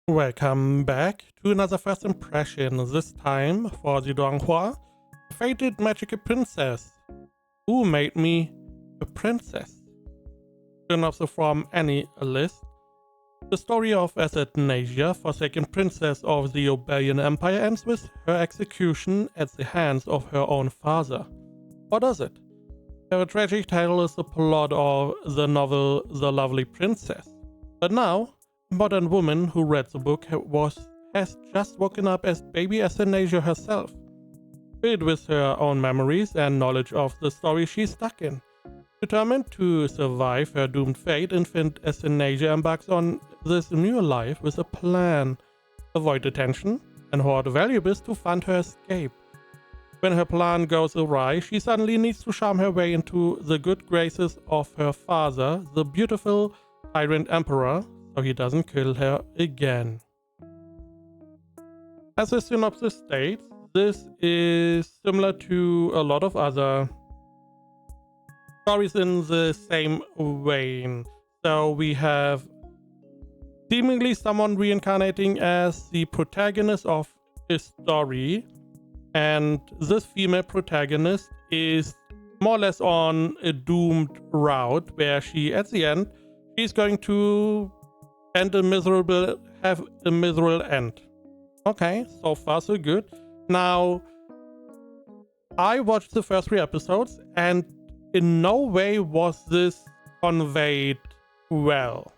Welcome back to another first impression, this time for the Donghua, fated magical princess. Who made me a princess? Synopsis from any list. The story of Athanasia, forsaken princess of the Obelian Empire, ends with her execution at the hands of her own father. Or does it? Her tragic tale is the plot of the novel The Lovely Princess. But now, a modern woman who read the book has just woken up as baby Athanasia herself. Filled with her own memories and knowledge of the story she's stuck in. Determined to survive her doomed fate, infant Athanasia embarks on this new life with a plan. Avoid detention and hoard valuables to fund her escape. When her plan goes awry, she suddenly needs to charm her way into the good graces of her father, the beautiful tyrant emperor, so he doesn't kill her again. As the synopsis states, this is similar to a lot of other stories in the same vein. So we have seemingly someone reincarnating as the protagonist of a story, and this female protagonist is more or less on a doomed route where she, at the end, she's going to have a miserable end. Okay, so far so good. Now, I watched the first 3 episodes and in no way was this conveyed well.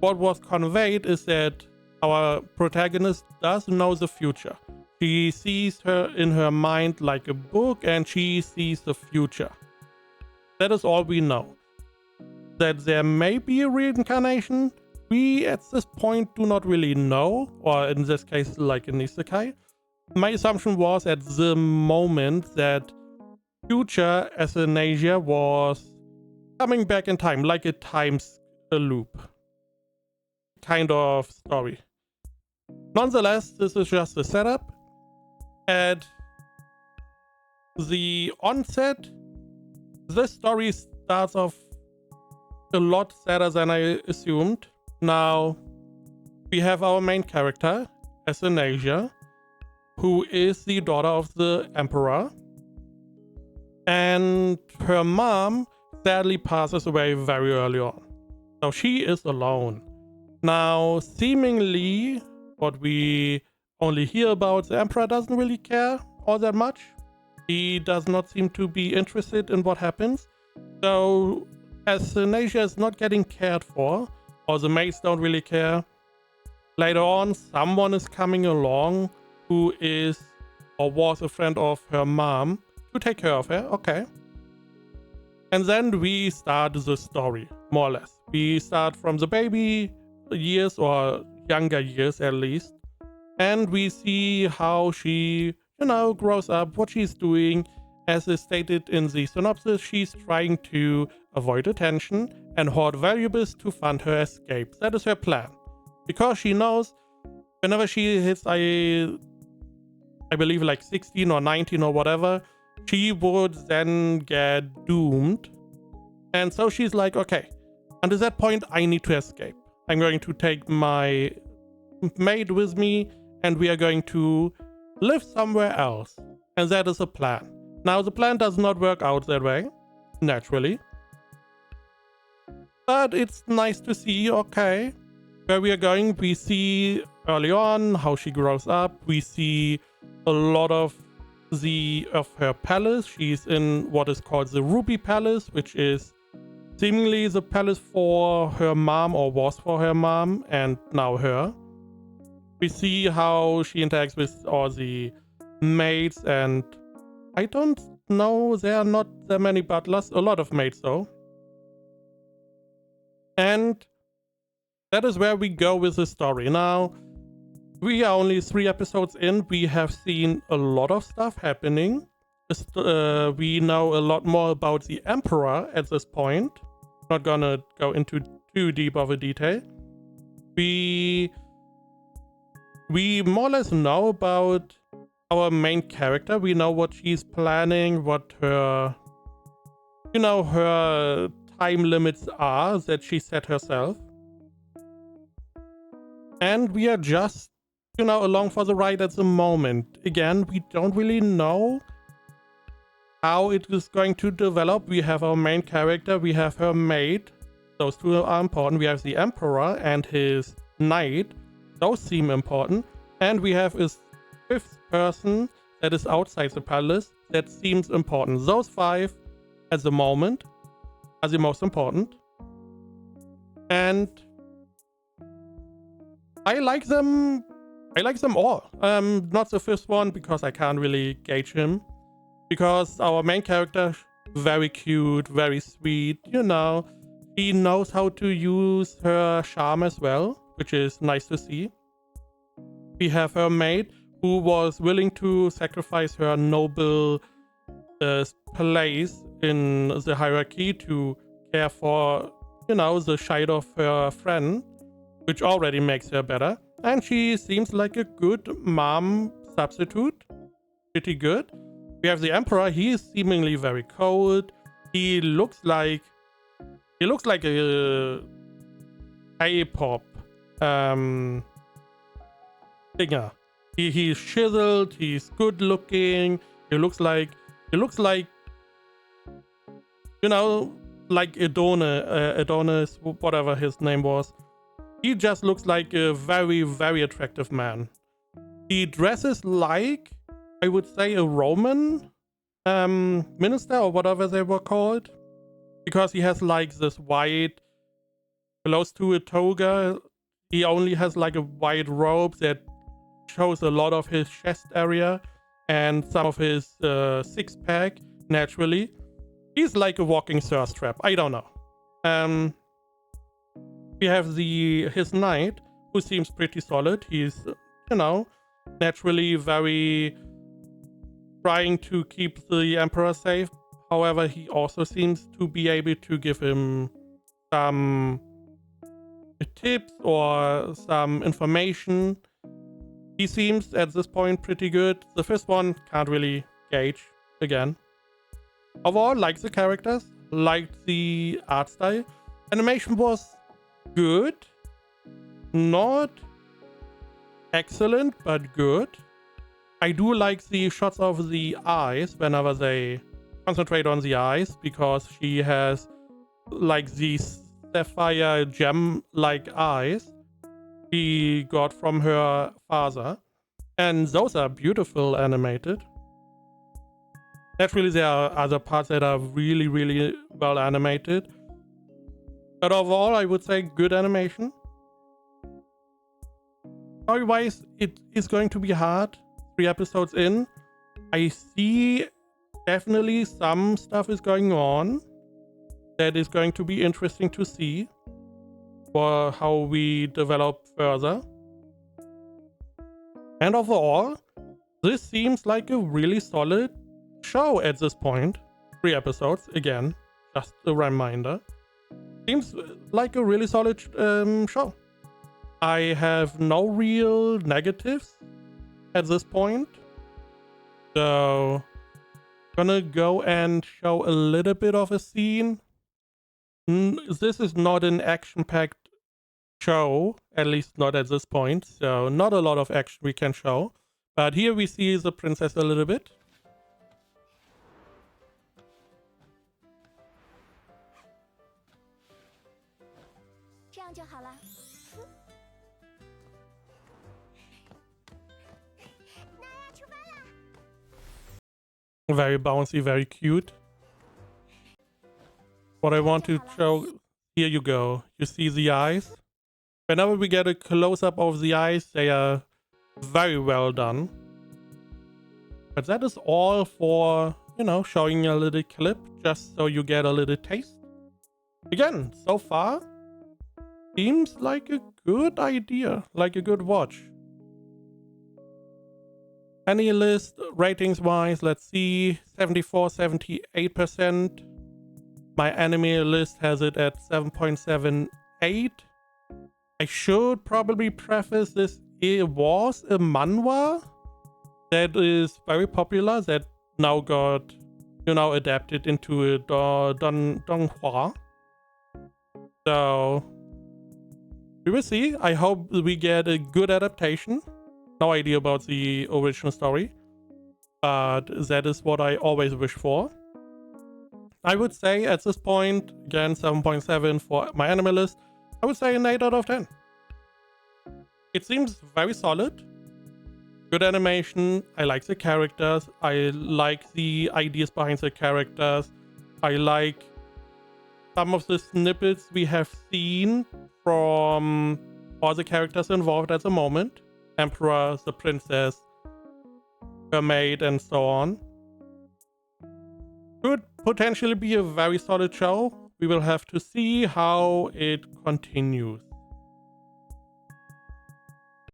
What was conveyed is that our protagonist does know the future. She sees her in her mind like a book and she sees the future. That is all we know. That there may be a reincarnation, we at this point do not really know, or in this case like in Isekai. My assumption was at the moment that future Athanasia was coming back in time, like a loop kind of story. Nonetheless, this is just a setup. At the onset, this story starts off a lot sadder than I assumed. Now, we have our main character, Athanasia, who is the daughter of the emperor, and her mom sadly passes away very early on. So she is alone. Now, seemingly, what we only hear about, the emperor doesn't really care all that much. He does not seem to be interested in what happens. So Athanasia is not getting cared for, or the maids don't really care. Later on, someone is coming along who is or was a friend of her mom to take care of her. Okay. And then we start the story, more or less. We start from the baby years, or younger years at least. And we see how she, grows up, what she's doing. As is stated in the synopsis, she's trying to avoid attention and hoard valuables to fund her escape. That is her plan. Because she knows whenever she hits, I believe like 16 or 19 or whatever, she would then get doomed. And so she's like, okay, until that point, I need to escape. I'm going to take my maid with me and we are going to live somewhere else. And that is a plan. Now, the plan does not work out that way, naturally. But it's nice to see, okay, where we are going. We see early on how she grows up. We see a lot of her palace. She's in what is called the Ruby Palace, which is seemingly the palace for her mom, or was for her mom, and now her. We see how she interacts with all the maids, and I don't know, there are not that many butlers, a lot of maids though. And that is where we go with the story. Now, we are only 3 episodes in. We have seen a lot of stuff happening. We know a lot more about the emperor at this point. Not gonna go into too deep of a detail. We more or less know about our main character. We know what she's planning, what her time limits are that she set herself. And we are just, along for the ride at the moment. Again, we don't really know how it is going to develop. We have our main character, we have her maid. Those two are important. We have the Emperor and his knight. Those seem important. And we have a fifth person that is outside the palace that seems important. Those 5 at the moment are the most important. And I like them all. Not the first one because I can't really gauge him. Because our main character, very cute, very sweet, She knows how to use her charm as well, which is nice to see. We have her maid, who was willing to sacrifice her noble place in the hierarchy to care for, the child of her friend, which already makes her better. And she seems like a good mom substitute. Pretty good. We have the Emperor. He is seemingly very cold. He looks like a K-pop singer. He's chiseled. He's good looking. He looks like like Adonis, whatever his name was. He just looks like a very, very attractive man. He dresses like, I would say, a Roman minister or whatever they were called, because he has like this white, close to a toga. He only has like a white robe that shows a lot of his chest area and some of his six-pack. Naturally, he's like a walking thirst trap. I don't know. We have his knight, who seems pretty solid. He's naturally very trying to keep the Emperor safe. However, he also seems to be able to give him some tips or some information. He seems at this point pretty good. The first one can't really gauge again. Overall, like the characters, liked the art style. Animation was good. Not excellent, but good. I do like the shots of the eyes whenever they concentrate on the eyes, because she has like these sapphire gem-like eyes she got from her father, and those are beautiful animated. Naturally, there are other parts that are really, really well animated, but overall, I would say good animation. Story-wise, it is going to be hard. 3 episodes in, I see definitely some stuff is going on that is going to be interesting to see for how we develop further. And overall, this seems like a really solid show at this point. 3 episodes, again, just a reminder. Seems like a really solid show. I have no real negatives at this point. So, gonna go and show a little bit of a scene. This is not an action-packed show, at least not at this point. So, not a lot of action we can show. But here we see the princess a little bit. Very bouncy, very cute. What I want to show, here you go. You see the eyes? Whenever we get a close-up of the eyes, they are very well done. But that is all for, showing a little clip, just so you get a little taste. Again, so far, seems like a good idea, like a good watch. Any list, ratings-wise, let's see, 74, 78%. My anime list has it at 7.78. I should probably preface this, it was a manhwa that is very popular, that now got, adapted into a donghua. So, We will see. I hope we get a good adaptation. No idea about the original story, but that is what I always wish for. I would say at this point, again, 7.7 for my anime list, I would say an 8 out of 10. It seems very solid. Good animation. I like the characters. I like the ideas behind the characters. I like some of the snippets we have seen from all the characters involved at the moment. Emperor, the princess, her maid, and so on. Could potentially be a very solid show. We will have to see how it continues.